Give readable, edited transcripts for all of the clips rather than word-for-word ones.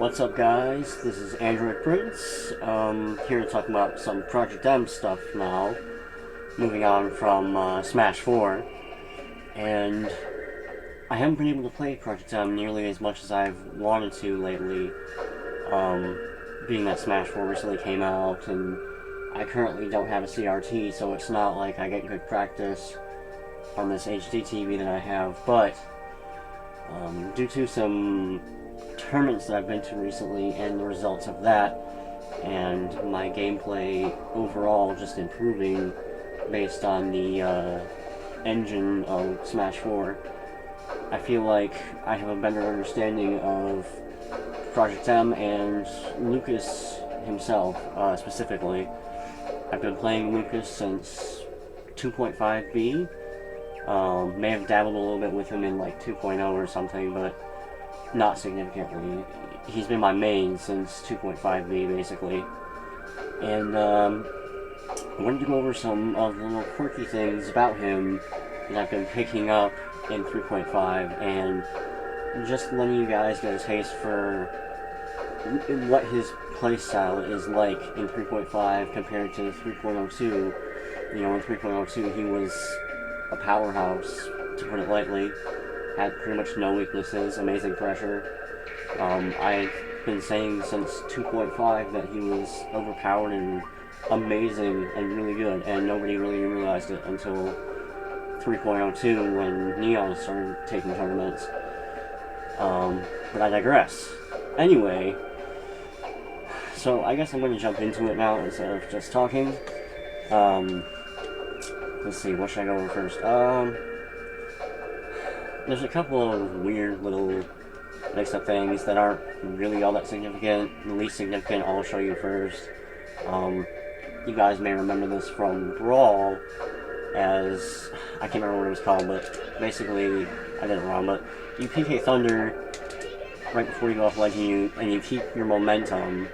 What's up, guys? This is Android Prince, here to talk about some Project M stuff now, moving on from Smash 4, and I haven't been able to play Project M nearly as much as I've wanted to lately, being that Smash 4 recently came out, and I currently don't have a CRT, so it's not like I get good practice on this HD TV that I have, but due to some tournaments that I've been to recently and the results of that, and my gameplay overall just improving based on the engine of Smash 4, I feel like I have a better understanding of Project M and Lucas himself, specifically. I've been playing Lucas since 2.5B. May have dabbled a little bit with him in like 2.0 or something, but not significantly. He's been my main since 2.5B, basically. And I wanted to go over some of the little quirky things about him that I've been picking up in 3.5, and just letting you guys get a taste for what his playstyle is like in 3.5 compared to 3.02. You know, in 3.02 he was a powerhouse, to put it lightly. Had pretty much no weaknesses, amazing pressure. I've been saying since 2.5 that he was overpowered and amazing and really good, and nobody really realized it until 3.02 when Neon started taking tournaments. But I digress. Anyway, so I guess I'm going to jump into it now instead of just talking. Let's see, what should I go over first? There's a couple of weird little mix-up things that aren't really all that significant. The least significant I'll show you first. You guys may remember this from Brawl, as I can't remember what it was called, but basically I did it wrong. But you PK Thunder right before you go off ledge, and you keep your momentum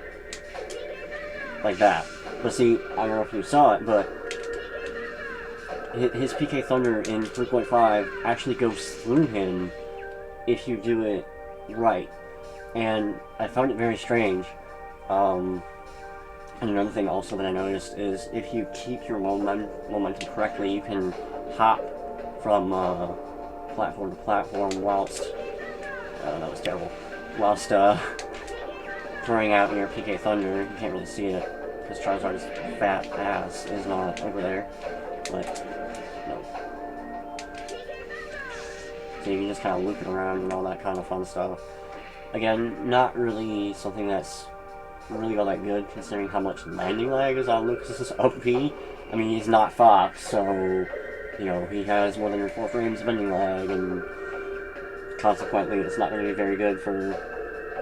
like that. But see, I don't know if you saw it, but his PK Thunder in 3.5 actually goes through him if you do it right, and I found it very strange. And another thing also that I noticed is if you keep your momentum correctly, you can hop from platform to platform whilst that was terrible. Whilst throwing out your PK Thunder. You can't really see it because Charizard's fat ass is not over there, but no. So you can just kind of loop it around and all that kind of fun stuff. Again, not really something that's really all that good considering how much landing lag is on Lucas's OP. I mean, he's not Fox, so, you know, he has more than 4 frames of landing lag, and consequently it's not going to be very good for,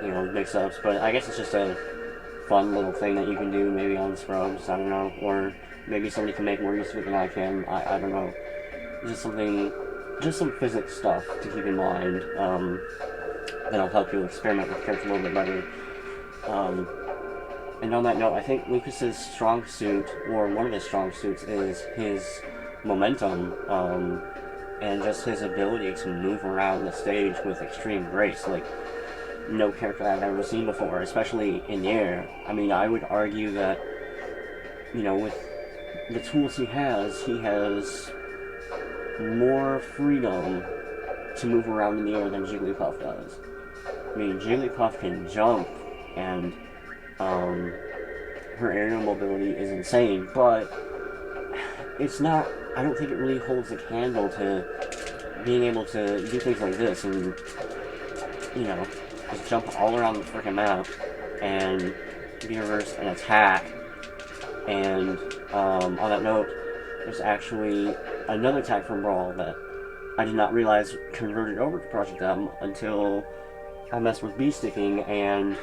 you know, mix-ups. But I guess it's just a fun little thing that you can do maybe on scrubs, I don't know, or maybe somebody can make more use of it than I can, I don't know. Just something, just some physics stuff to keep in mind, that'll help you experiment with character a little bit better. And on that note, I think Lucas's strong suit, or one of his strong suits, is his momentum, and just his ability to move around the stage with extreme grace, like no character I've ever seen before, especially in the air. I mean, I would argue that, you know, with the tools he has more freedom to move around in the air than Jigglypuff does. I mean, Jigglypuff can jump, and her aerial mobility is insane, but it's not, I don't think it really holds a candle to being able to do things like this and, you know, just jump all around the freaking map and be reversed and attack. And on that note, there's actually another attack from Brawl that I did not realize converted over to Project M until I messed with B-sticking, and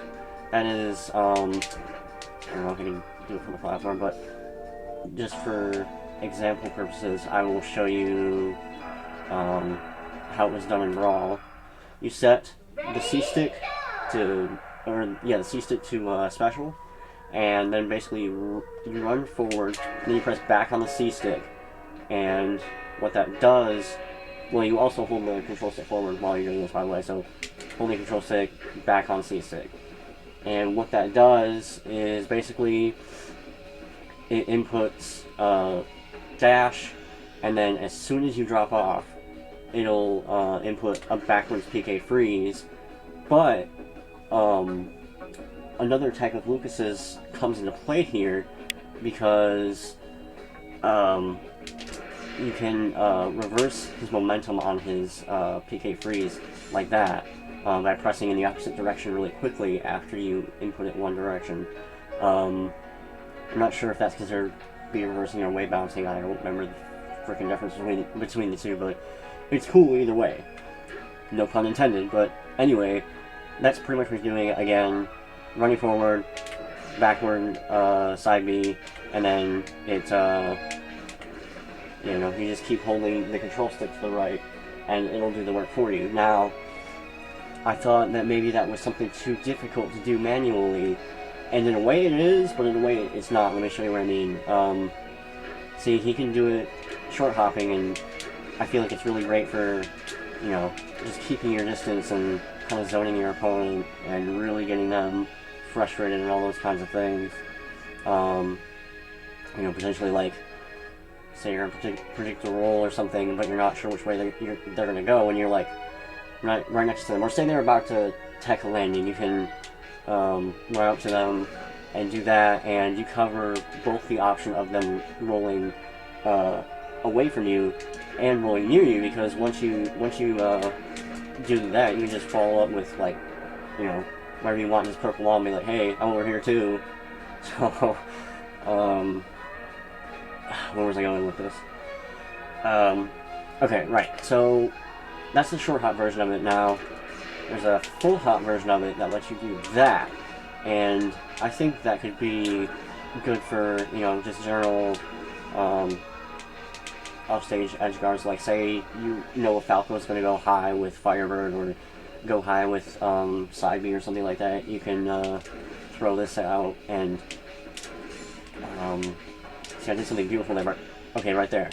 that is, I don't know if I can do it from the platform, but just for example purposes, I will show you how it was done in Brawl. You set the C-stick to, the C-stick to special, and then basically you run forward, and then you press back on the C-stick, and what that does, well, you hold the control stick forward while you're doing this, by the way, so holding control stick, back on C-stick. And what that does is basically it inputs dash, and then as soon as you drop off, it'll input a backwards PK freeze. But another attack with Lucas's comes into play here, because you can reverse his momentum on his PK freeze like that by pressing in the opposite direction really quickly after you input it one direction. I'm not sure if that's considered be reversing or wave bouncing. I don't remember the freaking difference between the two, but it's cool either way. No pun intended, but anyway, that's pretty much what he's doing. Again, running forward, backward, side B, and then it's, you know, you just keep holding the control stick to the right, and it'll do the work for you. Now, I thought that maybe that was something too difficult to do manually, and in a way it is, but in a way it's not. Let me show you what I mean. See, he can do it short hopping, and I feel like it's really great for, you know, just keeping your distance and kind of zoning your opponent and really getting them frustrated and all those kinds of things. You know, potentially like, say you're going to predict a roll or something, but you're not sure which way they're going to go, and you're like right next to them. Or say they're about to tech a landing, you can run up to them and do that, and you cover both the option of them rolling away from you and rolling near you, because once you do that, you can just follow up with, like, you know, whatever you want in this purple wall and be like, hey, I'm over here too. So, where was I going with this? Okay, right, so that's the short hop version of it. Now, there's a full hop version of it that lets you do that, and I think that could be good for, you know, just general offstage edge guards. Like, say you know a Falco's going to go high with Firebird or go high with Side B or something like that. You can throw this out and see, I did something beautiful there. Okay, right there.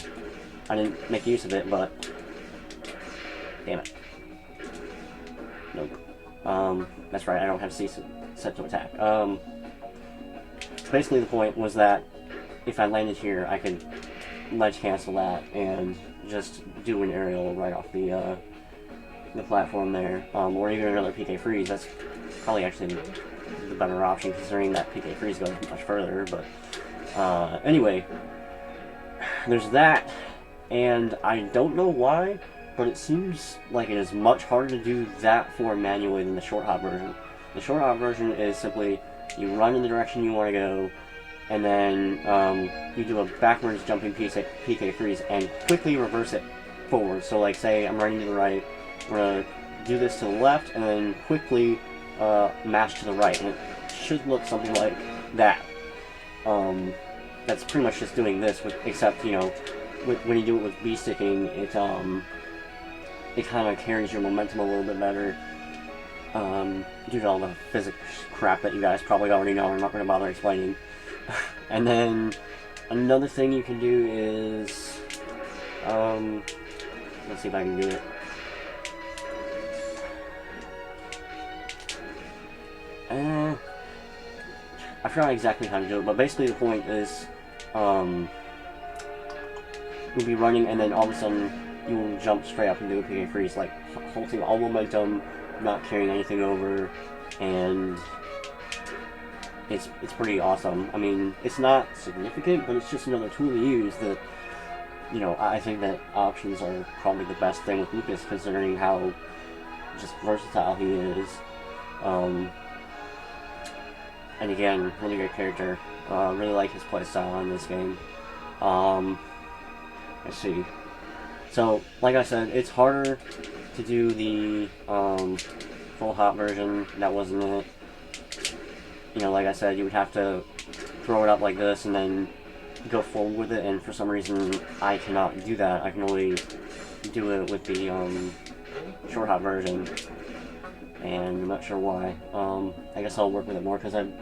I didn't make use of it, but damn it. Nope. That's right, I don't have C set to attack. Basically the point was that if I landed here, I could ledge cancel that and just do an aerial right off the platform there, or even another PK freeze. That's probably actually the better option, considering that PK freeze goes much further. But anyway, there's that, and I don't know why, but it seems like it is much harder to do that for manually than the short hop version. The short hop version is simply you run in the direction you want to go, and then you do a backwards jumping PK freeze and quickly reverse it forward. So, like, say I'm running to the right, we're going to do this to the left, and then quickly mash to the right, and it should look something like that. That's pretty much just doing this, except, you know, when you do it with B-sticking, it kind of carries your momentum a little bit better, due to all the physics crap that you guys probably already know. I'm not going to bother explaining. And then another thing you can do is, let's see if I can do it. I forgot exactly how to do it, but basically the point is, you'll be running, and then all of a sudden you will jump straight up and do a PK freeze, like holding all momentum, not carrying anything over, and it's pretty awesome. I mean, it's not significant, but it's just another tool to use that, you know, I think that options are probably the best thing with Lucas, considering how just versatile he is. And again, really great character. Really like his playstyle in this game. Let's see. So, like I said, it's harder to do the full hop version. That wasn't it. You know, like I said, you would have to throw it up like this and then go forward with it, and for some reason I cannot do that. I can only do it with the short hop version, and I'm not sure why. I guess I'll work with it more, because I've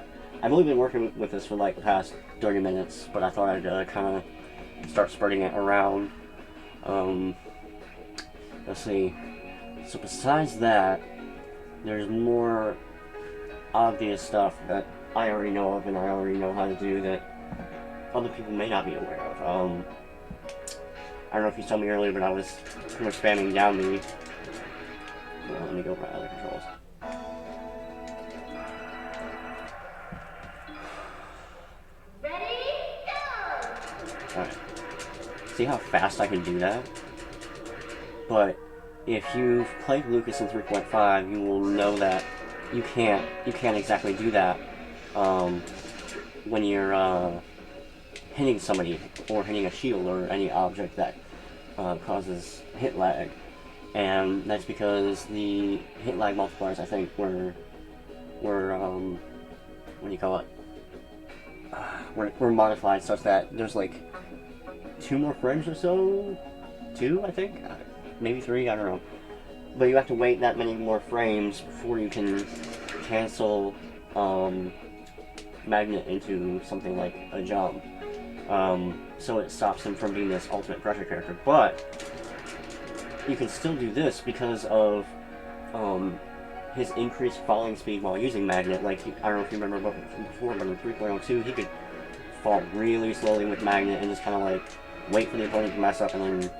only been working with this for like the past 30 minutes, but I thought I'd kind of start spreading it around. Let's see. So besides that, there's more obvious stuff that I already know of and I already know how to do that other people may not be aware of. I don't know if you saw me earlier, but I was pretty much spamming down the... Well, let me go over my other controls. Ready, go! Alright. See how fast I can do that? But if you've played Lucas in 3.5, you will know that you can't exactly do that when you're hitting somebody or hitting a shield or any object that causes hit lag. And that's because the hit lag multipliers, I think, were what do you call it? Were modified such that there's like 2 more frames or so? 2, I think? Maybe 3, I don't know. But you have to wait that many more frames before you can cancel Magnet into something like a jump. So it stops him from being this ultimate pressure character. But you can still do this because of his increased falling speed while using Magnet. Like, I don't know if you remember before, but in 3.02 he could fall really slowly with Magnet and just kind of like wait for the opponent to mess up and then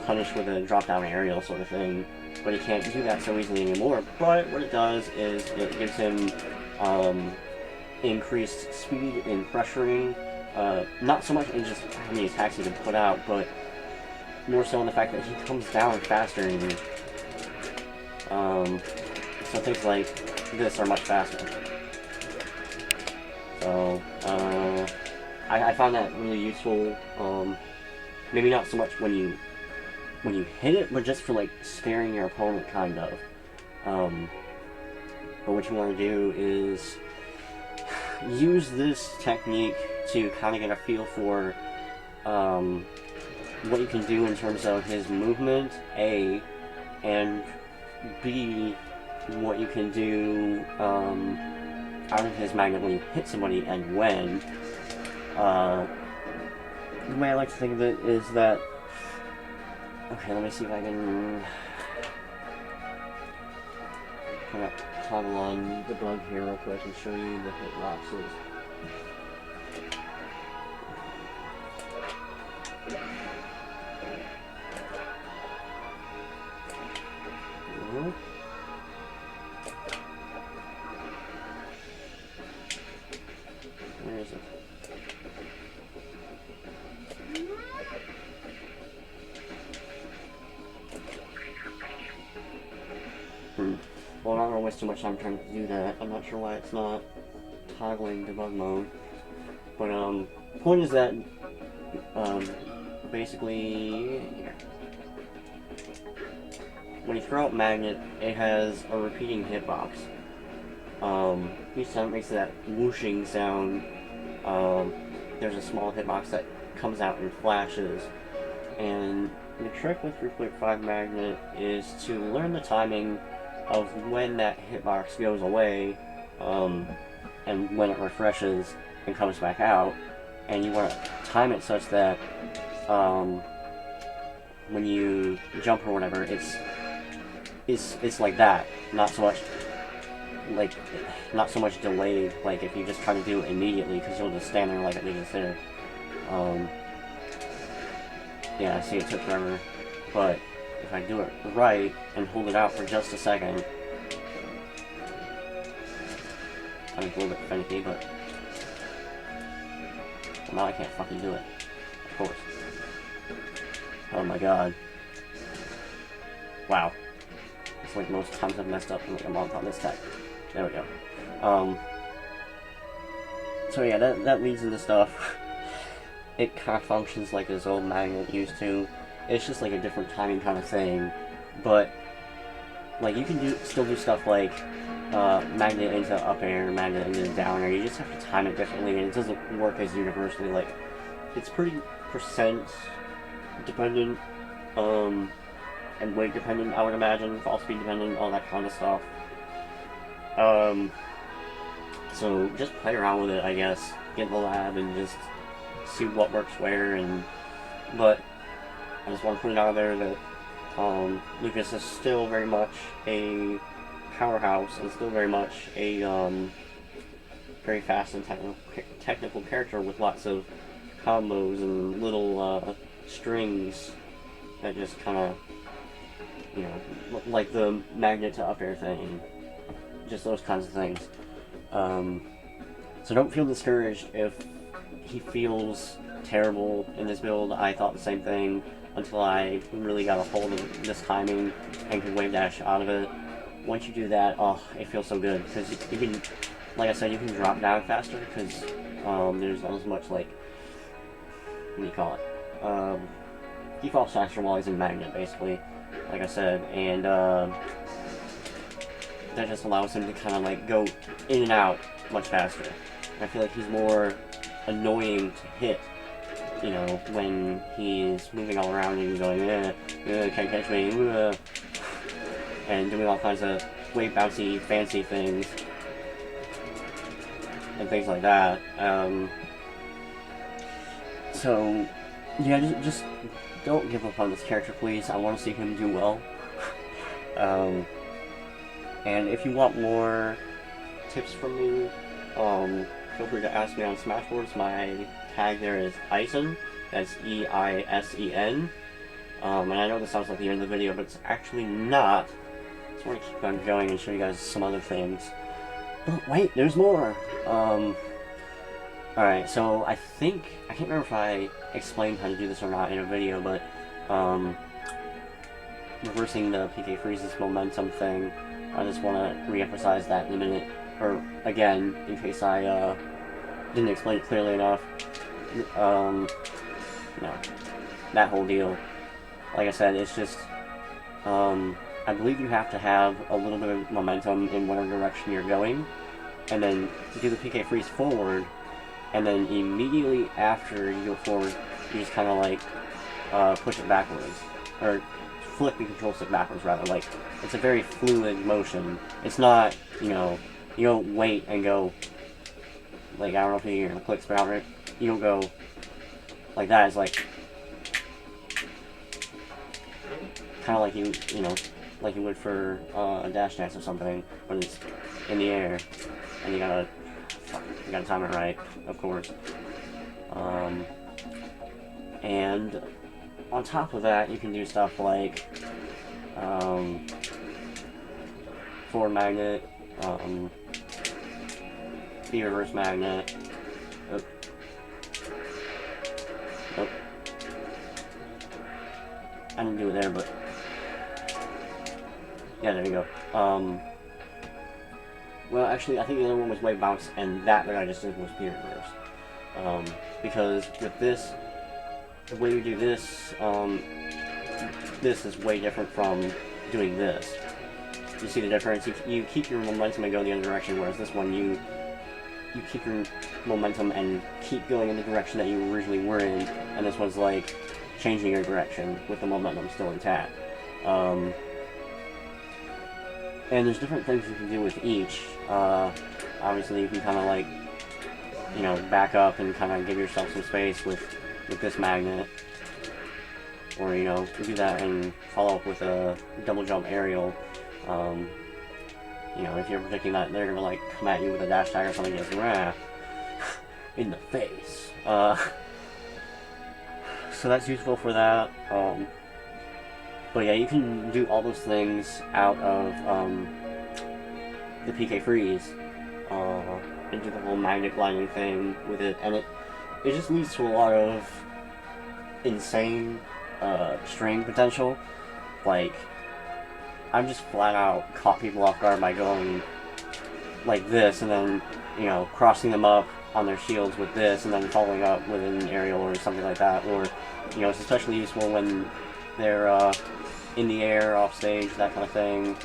punish with a drop-down aerial sort of thing. But he can't do that so easily anymore. But what it does is it gives him increased speed in pressuring. Not so much in just how many attacks he can put out, but more so in the fact that he comes down faster and so things like this are much faster. So I found that really useful. Maybe not so much when you hit it, but just for like scaring your opponent, kind of. But what you want to do is use this technique to kind of get a feel for what you can do in terms of his movement, A, and B, what you can do out of his Magnet when you hit somebody and when. The way I like to think of it is that... Okay, let me see if I can put up toggle on the bug here real quick and show you the hit boxes. Where is it? Well, I'm not gonna waste too much time trying to do that. I'm not sure why it's not toggling debug mode. But, point is that, basically, here. When you throw out Magnet, it has a repeating hitbox. Each time it makes that whooshing sound, there's a small hitbox that comes out and flashes. And the trick with 3.5 Magnet is to learn the timing of when that hitbox goes away, and when it refreshes and comes back out. And you want to time it such that, when you jump or whatever, it's like that, not so much delayed, like if you just try to do it immediately, because you'll just stand there like it just there. Yeah, I see it took forever, but if I do it right and hold it out for just a second, I mean, it's a little bit finicky, but well, now I can't fucking do it, of course. Oh my god. Wow. It's like most times I've messed up in like a month on this tech. There we go. So yeah, that leads into stuff. It kind of functions like his old Magnet used to. It's just like a different timing kind of thing. But, like, you can still do stuff like Magnet into up air, Magnet into down air. You just have to time it differently, and it doesn't work as universally. Like, it's pretty percent dependent, and weight dependent, I would imagine, fall speed dependent, all that kind of stuff. So just play around with it, I guess. Get in the lab and just see what works where, but I just want to put it out there that Lucas is still very much a powerhouse and still very much a very fast and technical character with lots of combos and little strings that just kind of, you know, like the magnet to up air thing, just those kinds of things. So don't feel discouraged if he feels terrible in this build. I thought the same thing until I really got a hold of this timing and could wave dash out of it. Once you do that, oh, it feels so good, because you can, like I said, you can drop down faster, because there's not as much, like, what do you call it, default faster while he's in magnet, basically, like I said, and that just allows him to kind of, like, go in and out much faster. I feel like he's more annoying to hit, you know, when he's moving all around and going, can't catch me, and doing all kinds of wave bouncy, fancy things, and things like that. So, yeah, just don't give up on this character, please. I want to see him do well. And if you want more tips from me, feel free to ask me on Smashboards. My tag there is Eisen. That's E-I-S-E-N. And I know this sounds like the end of the video, but it's actually not. I just want to keep on going and show you guys some other things. But wait, there's more! Alright, so I think, I can't remember if I explained how to do this or not in a video, but, reversing the PK Freeze's momentum thing, I just want to re-emphasize that in a minute, or again, in case I, didn't explain it clearly enough. No, that whole deal. Like I said, it's just, I believe you have to have a little bit of momentum in whatever direction you're going, and then do the PK Freeze forward, and then immediately after you go forward, you just kind of like, push it backwards, or flick the control stick backwards rather. Like, it's a very fluid motion. It's not, you know, you don't wait and go, like, I don't know if you're gonna click spout right. You don't go like that. It's like, kind of like you know, like you would for a dash dance or something, when it's in the air, and you gotta time it right, of course. And on top of that, you can do stuff like forward magnet, B reverse magnet. Nope. I didn't do it there, but yeah, there you go. Well, actually, I think the other one was wave bounce, and that I just did was B reverse. Because with this, the way you do this, this is way different from doing this. You see the difference? You keep your momentum and go the other direction, whereas this one, you keep your momentum and keep going in the direction that you originally were in, and this one's like changing your direction with the momentum still intact. And there's different things you can do with each. Obviously, you can kind of like, you know, back up and kind of give yourself some space with this magnet. Or, you know, do that and follow up with a double jump aerial. You know, if you're predicting that they're gonna like come at you with a dash tag or something, just rah, in the face. So that's useful for that. But yeah, you can do all those things out of the PK Freeze, and do the whole magnet gliding thing with it, and it just leads to a lot of insane string potential. Like, I've just flat out caught people off guard by going like this, and then, you know, crossing them up on their shields with this, and then following up with an aerial or something like that. Or, you know, it's especially useful when they're in the air, off stage, that kind of thing.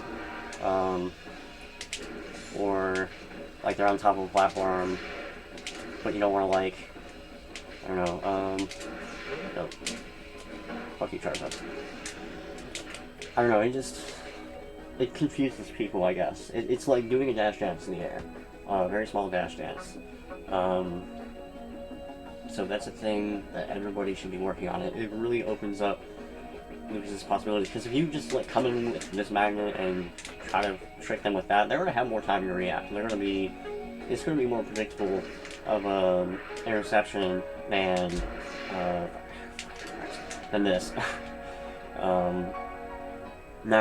Or like they're on top of a platform, but you don't want to, like, I don't know, oh, fuck you, charge up. I don't know, it confuses people, I guess. It's like doing a dash dance in the air. A very small dash dance. So that's a thing that everybody should be working on. It really opens up Lucas's possibilities. Because if you just like come in with this magnet and try to trick them with that, they're gonna have more time to react. They're gonna be, it's gonna be more predictable of an interception than this. Not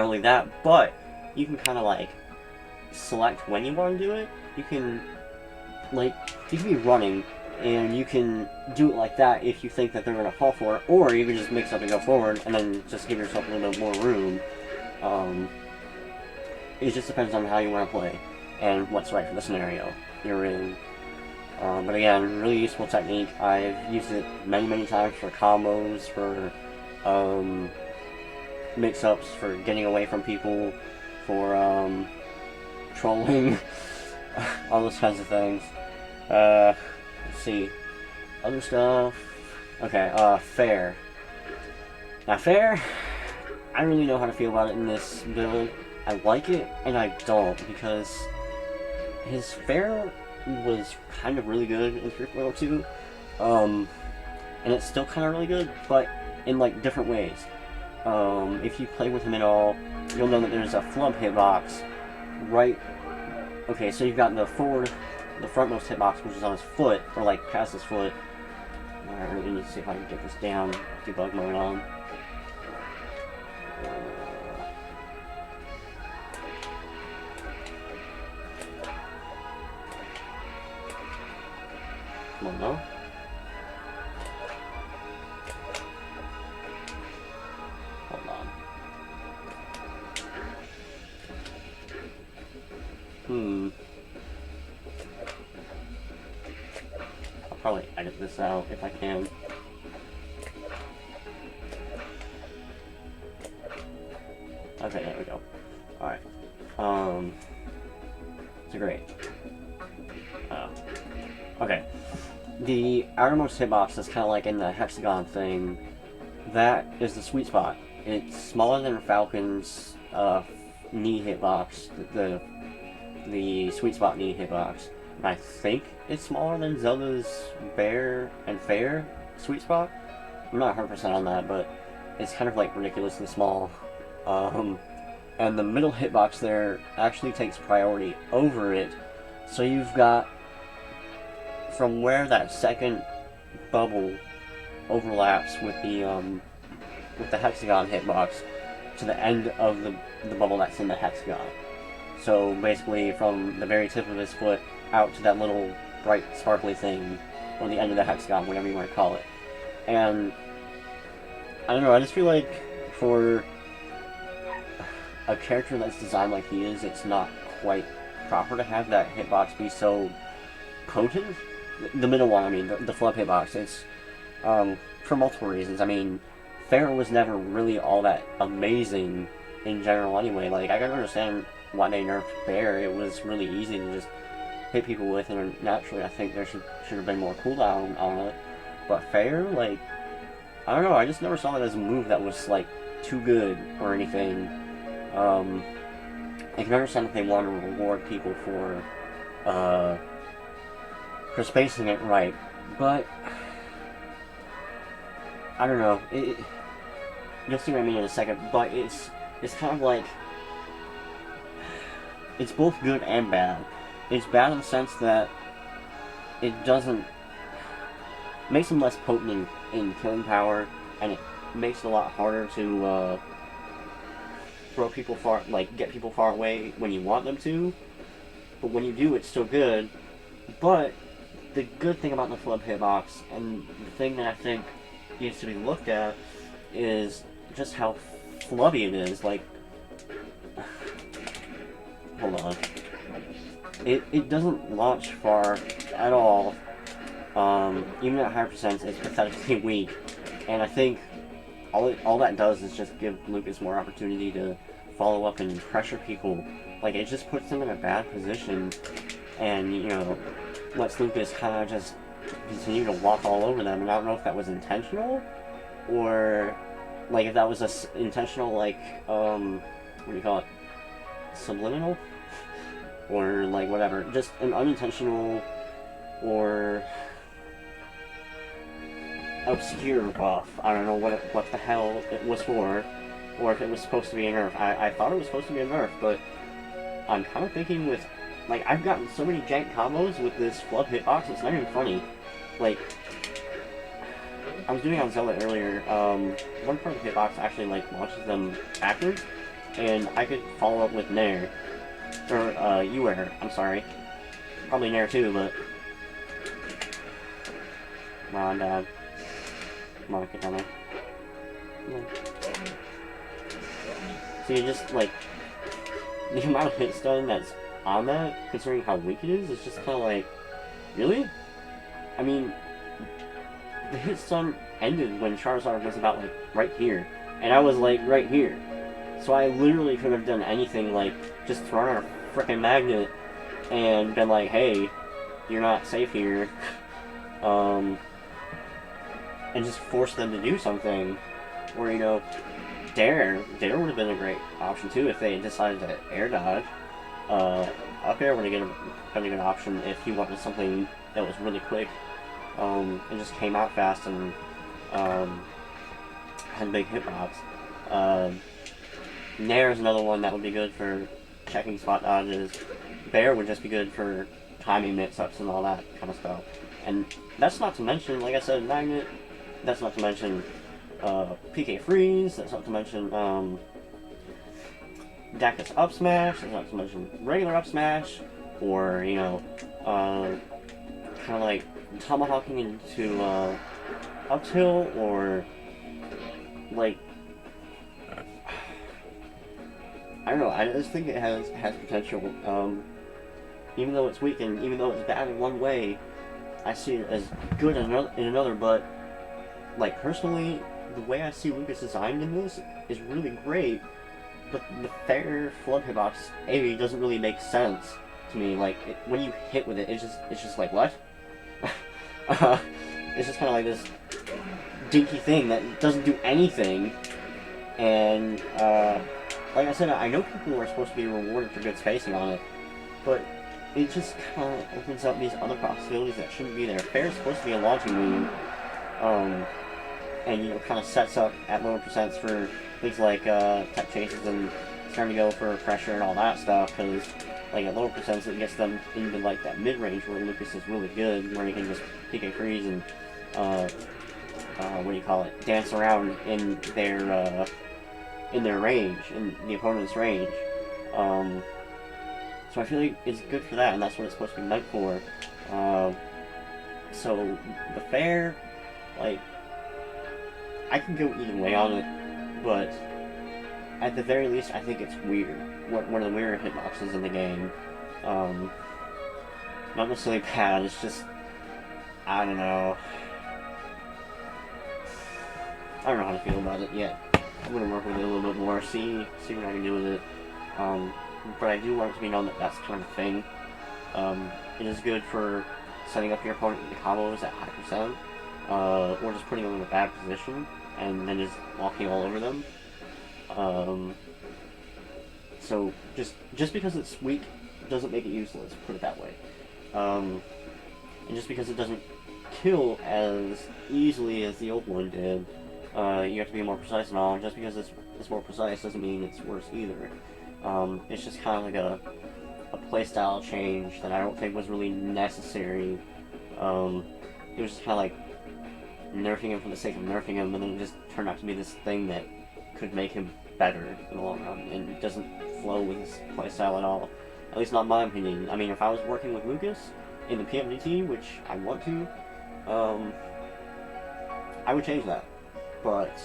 only that, but you can kind of like select when you want to do it. You can be running, and you can do it like that if you think that they're going to fall for it, or you can just mix up and go forward, and then just give yourself a little bit more room. It just depends on how you want to play, and what's right for the scenario you're in. But again, really useful technique. I've used it many times for combos, for mix-ups, for getting away from people, for trolling, all those kinds of things. Let's see. Other stuff. Okay, Fair. Now, Fair, I don't really know how to feel about it in this build. I like it, and I don't, because his Fair was kind of really good in 3.02, and it's still kind of really good, but in, like, different ways. If you play with him at all, you'll know that there's a flub hitbox right... Okay, so you've got the frontmost hitbox, which is on his foot, or like past his foot. Alright, let me see if I can get this down, debug mode on. Come on, no? Hold on. I'll probably edit this out if I can. Okay, there we go. Alright. So great. Okay. The outermost hitbox is kind of like in the hexagon thing. That is the sweet spot. It's smaller than Falcon's knee hitbox, the sweet spot knee hitbox. And I think it's smaller than Zelda's Bear and Fair sweet spot. I'm not 100% on that, but it's kind of like ridiculously small. And the middle hitbox there actually takes priority over it. So you've got, from where that second bubble overlaps with the hexagon hitbox to the end of the bubble that's in the hexagon. So basically from the very tip of his foot out to that little bright sparkly thing, or the end of the hexagon, whatever you want to call it. And I don't know, I just feel like for a character that's designed like he is, it's not quite proper to have that hitbox be so potent. The middle one, I mean, the flub hitbox, it's for multiple reasons. I mean, Fair was never really all that amazing in general anyway. Like, I can understand why they nerfed Bear. It was really easy to just hit people with, and naturally I think there should have been more cooldown on it. But Fair, like, I don't know, I just never saw it as a move that was, like, too good or anything. I can understand if they want to reward people for spacing it right, but I don't know. You'll see what I mean in a second. But it's kind of like, it's both good and bad. It's bad in the sense that it makes them less potent in killing power, and it makes it a lot harder to throw people far, like get people far away when you want them to. But when you do, it's still good. But the good thing about the flub hitbox, and the thing that I think needs to be looked at, is just how flubby it is. Like, hold on. It doesn't launch far at all. Even at higher percents, it's pathetically weak. And I think all that does is just give Lucas more opportunity to follow up and pressure people. Like, it just puts them in a bad position, and, you know, lets Lucas kind of just continue to walk all over them. And I don't know if that was intentional, or, like, if that was intentional, like, what do you call it? Subliminal? Or, like, whatever. Just an unintentional, or obscure buff. I don't know what the hell it was for, or if it was supposed to be a nerf. I thought it was supposed to be a nerf, but I'm kind of thinking with, like, I've gotten so many jank combos with this flood hitbox, it's not even funny. Like, I was doing on Zelda earlier, one part of the hitbox actually, like, launches them backwards, and I could follow up with Nair. Or, U-Air, I'm sorry. Probably Nair too, but... Come on, Dad. Come on, get down there. Come on. So you just, like... The amount of hit stun that's on that, considering how weak it is just kind of like... Really? I mean... The hit stun ended when Charizard was about, like, right here. And I was, like, right here. So I literally could have done anything, like, just thrown out a frickin' magnet and been like, hey, you're not safe here. And just force them to do something. Or, you know, Dare would have been a great option too if they decided to air dodge. Up air would have been a good option if he wanted something that was really quick. And just came out fast and had big hitbox. Nair is another one that would be good for checking spot dodges. Bear would just be good for timing mix-ups and all that kind of stuff. And that's not to mention, like I said, Magnet. That's not to mention PK Freeze. That's not to mention Dacus Up Smash. That's not to mention regular Up Smash. Or, you know, kind of like tomahawking into up tilt, or like, I don't know, I just think it has potential. Even though it's weak and even though it's bad in one way, I see it as good in another, but like personally, the way I see Lucas designed in this is really great, but the fair flood hitbox A doesn't really make sense to me. Like, when you hit with it, it's just like, what? It's just kind of like this dinky thing that doesn't do anything, and like I said, I know people are supposed to be rewarded for good spacing on it, but it just kind of opens up these other possibilities that shouldn't be there. Fair is supposed to be a launching move, and, you know, kind of sets up at lower percents for things like tech chases and starting to go for pressure and all that stuff, because like at lower percents it gets them into like that mid-range where Lucas is really good, where he can just PK freeze and what do you call it, dance around in their range, in the opponent's range. So I feel like it's good for that, and that's what it's supposed to be meant for. So the fair, like, I can go either way on it, but at the very least, I think it's weird. One of the weirder hitboxes in the game. Not necessarily bad, it's just, I don't know. I don't know how to feel about it yet. I'm gonna work with it a little bit more, see what I can do with it. But I do want it to be known that that's kind of a thing. It is good for setting up your opponent with combos at high percent, or just putting them in a bad position and then just walking all over them. So just because it's weak doesn't make it useless, put it that way. And just because it doesn't kill as easily as the old one did, you have to be more precise and all. Just because it's more precise doesn't mean it's worse either. It's just kind of like a playstyle change that I don't think was really necessary. It was just kind of like nerfing him for the sake of nerfing him, and then it just turned out to be this thing that could make him better in the long run, and it doesn't flow with his playstyle at all. At least not in my opinion. I mean, if I was working with Lucas in the PMDT, which I want to, I would change that. But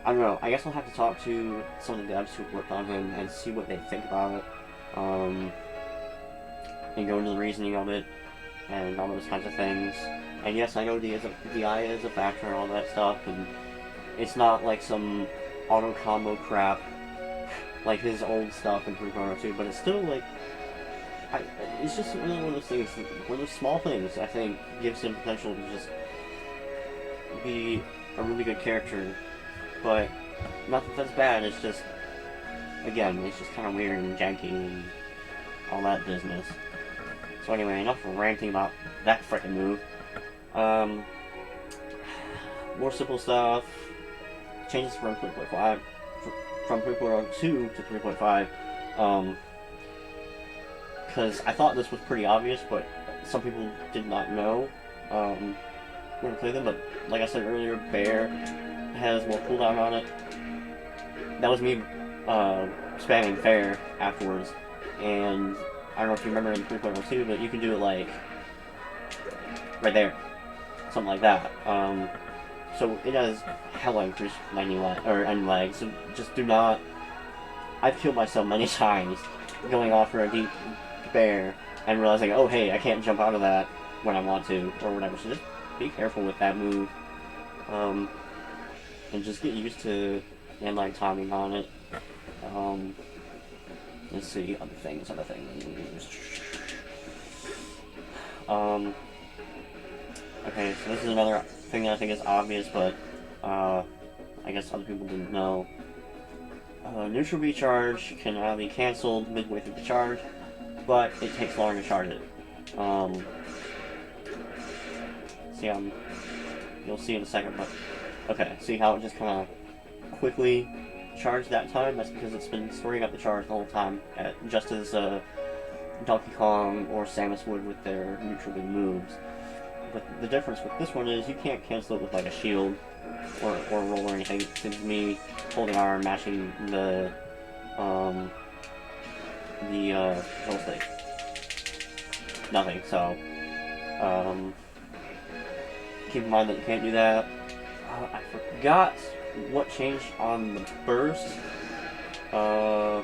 I don't know. I guess I'll have to talk to some of the devs who worked on him and see what they think about it, and go into the reasoning of it and all those kinds of things. And yes, I know DI is a factor and all that stuff, and it's not like some auto combo crap like his old stuff in Chrono 2, but it's still like, it's just really one of those things, one of those small things I think gives him potential to just be a really good character. But not that that's bad, it's just, again, it's just kind of weird and janky and all that business. So anyway, enough ranting about that frickin' move. more simple stuff. Changes from 3.5, from 3.2 to 3.5. Because I thought this was pretty obvious, but some people did not know when to play them. But like I said earlier, Bear has more cooldown on it. That was me spamming Fair afterwards, and I don't know if you remember in 3.02, but you can do it like right there, something like that. So it has hella increased any lag. So just do not. I've killed myself many times going off for a deep Bear and realizing, oh hey, I can't jump out of that when I want to or whatever. So just be careful with that move, and just get used to inline timing on it. Let's see, other things. Okay, so this is another thing that I think is obvious, but I guess other people didn't know. Neutral recharge can now be cancelled midway through the charge, but it takes longer to charge it. You'll see in a second, but okay, see how it just kind of quickly charged that time? That's because it's been storing up the charge the whole time, just as Donkey Kong or Samus would with their neutral big moves. But the difference with this one is you can't cancel it with like a shield or roll or anything. It's me holding R and mashing the control stick. Nothing. So keep in mind that you can't do that. I forgot what changed on the burst. I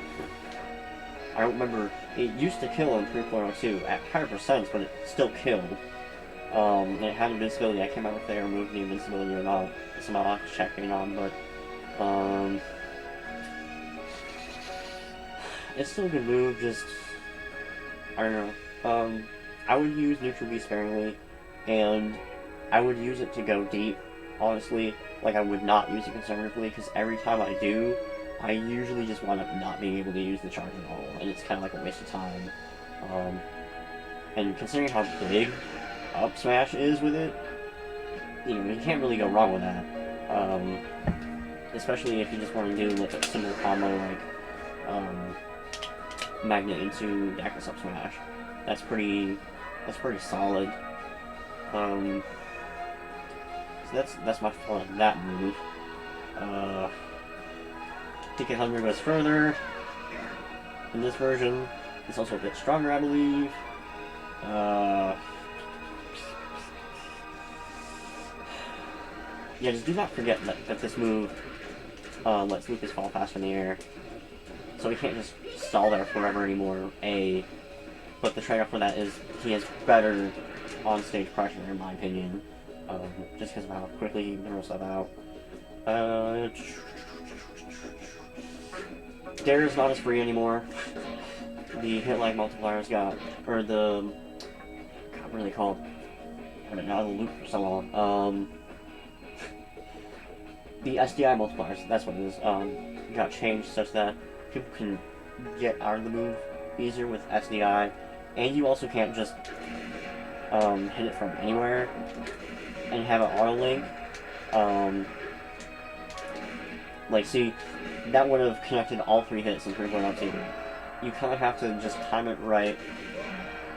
don't remember. It used to kill in 3.02 at higher percents, but it still killed. And it had invincibility. I can't remember if they removed the invincibility or not. Somehow I'll have to check it on, but it's still a good move. Just I don't know. I would use neutral B sparingly, and I would use it to go deep. Honestly, like I would not use it conservatively, because every time I do, I usually just wind up not being able to use the charge at all, and it's kind of like a waste of time. And considering how big up smash is with it, you can't really go wrong with that. Especially if you just want to do like a simple combo like magnet into Dacus up smash. That's pretty solid. So that's my fun on that move. TK Thunder goes further in this version. It's also a bit stronger, I believe. Yeah, just do not forget that this move lets Lucas fall faster in the air. So he can't just stall there forever anymore, but the trade-off for that is he has better on-stage pressure, in my opinion, just because of how quickly he can throw stuff out. Dare is not as free anymore. The hit lag multipliers got, or the, God, what are they called? I've been out of the loop for so long. The SDI multipliers, that's what it is, got changed such that people can get out of the move easier with SDI, and you also can't just hit it from anywhere and have an auto link. Like, see, that would have connected all 3 hits in 3.02. You kind of have to just time it right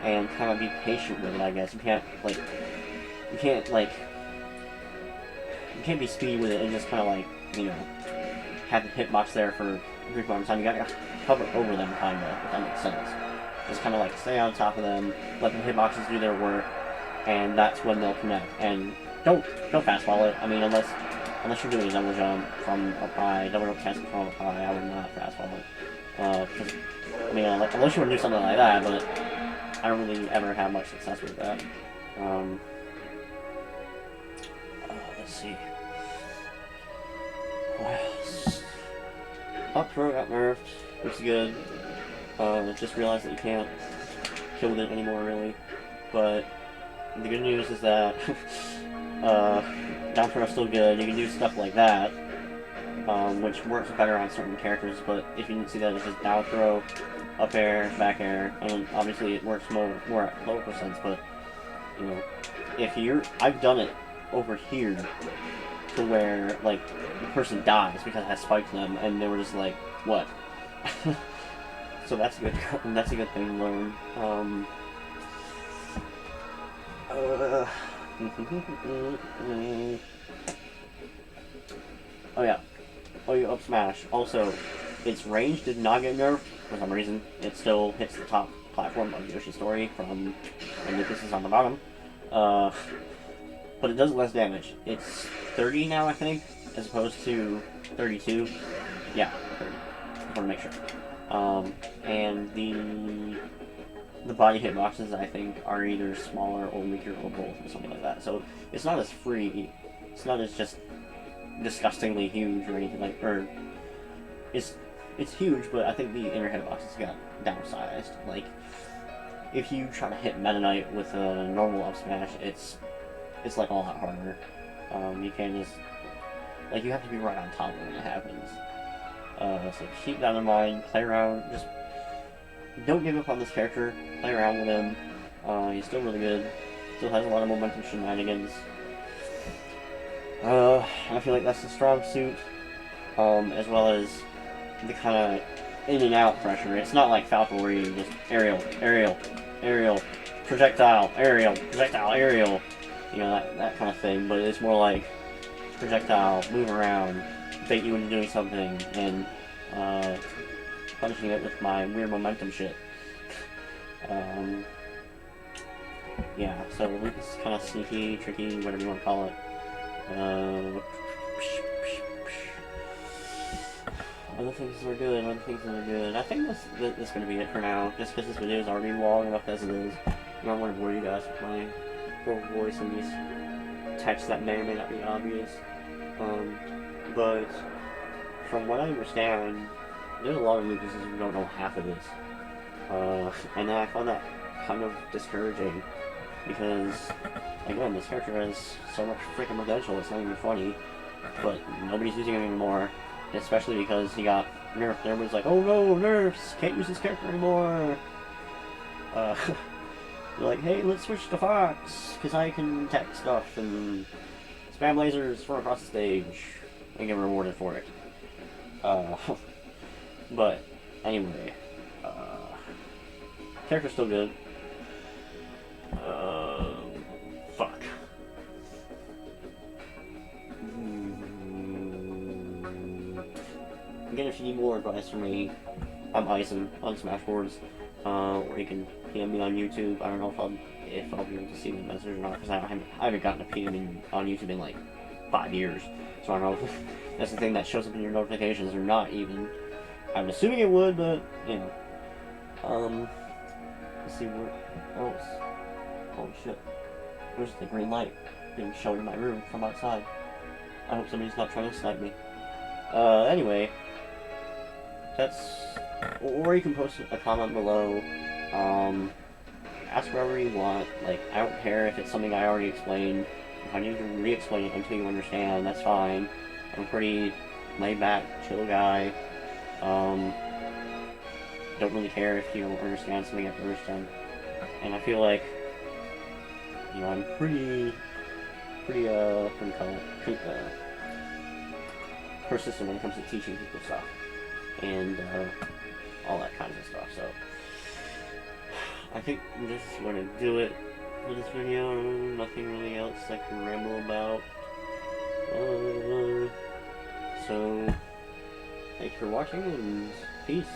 and kind of be patient with it, I guess. You can't be speedy with it and just kind of like, have the hitbox there for a brief amount of time. You gotta hover over them, kind of, if that makes sense. Just kind of like stay on top of them, let the hitboxes do their work, and that's when they'll connect. And don't fastball it. I mean, unless you're doing a double jump from up high, double jump cancel from up high, I would not fastball it. Cause, I mean, unless you want to do something like that, but I don't really ever have much success with that. Let's see. What else? Up throw got nerfed, which is good. Just realized that you can't kill with it anymore, really. But the good news is that down throw is still good. You can do stuff like that, which works better on certain characters. But if you didn't see that, it's just down throw, up air, back air, and obviously it works more at lower percents. But if I've done it over here to where like the person dies because it has spiked them, and they were just like, what? So that's good. That's a good thing to learn. Oh yeah. Oh, you up smash. Also, its range did not get nerfed for some reason. It still hits the top platform of Yoshi's story from when Lucas is on the bottom. But it does less damage. It's 30 now, I think, as opposed to 32. Yeah, 30. I want to make sure. And the body hitboxes, I think, are either smaller or weaker or both or something like that. So it's not as free. It's not as just disgustingly huge or anything like, or it's huge, but I think the inner hitboxes got downsized. Like, if you try to hit Meta Knight with a normal up smash, it's like a lot harder. You can't just, like, you have to be right on top when it happens. So keep that in mind. Play around. Just don't give up on this character. Play around with him. He's still really good. Still has a lot of momentum shenanigans. I feel like that's the strong suit, as well as the kind of in and out pressure. It's not like Falco where you just aerial, projectile, aerial, you know, that kind of thing. But it's more like projectile, move around, bait you into doing something, and punishing it with my weird momentum shit. Yeah, so Lucas is kind of sneaky, tricky, whatever you want to call it. Other things are good, I think this is going to be it for now, just because this video is already long enough as it is. I don't want to bore you guys with my poor voice and these texts that may or may not be obvious. But from what I understand, there's a lot of Lucases who don't know half of this. And I found that kind of discouraging, because, again, this character has so much freaking potential, it's not even funny, but nobody's using him anymore, especially because he got nerfed. Everybody's like, oh no, nerfs, can't use this character anymore. They're like, hey, let's switch to Fox, because I can tech stuff and spam lasers from across the stage and get rewarded for it. But, anyway, character's still good. Fuck. Again, if you need more advice from me, I'm Ison on Smashboards, or you can PM me on YouTube. I don't know if I'll be able to see the message or not, because I haven't gotten a PM on YouTube in like 5 years, so I don't know if that's the thing that shows up in your notifications or not even. I'm assuming it would, but, you know. Let's see where else. Holy shit. There's the green light being shown in my room from outside. I hope somebody's not trying to snipe me. Anyway. That's... Or you can post a comment below. Ask whatever you want. Like, I don't care if it's something I already explained. If I need to re-explain it until you understand, that's fine. I'm a pretty laid-back, chill guy. Don't really care if you don't understand something at first, and I feel like, you know, I'm pretty persistent when it comes to teaching people stuff, and all that kinds of stuff. So I think this is going to do it for this video. Nothing really else I can ramble about. So thanks for watching, and peace.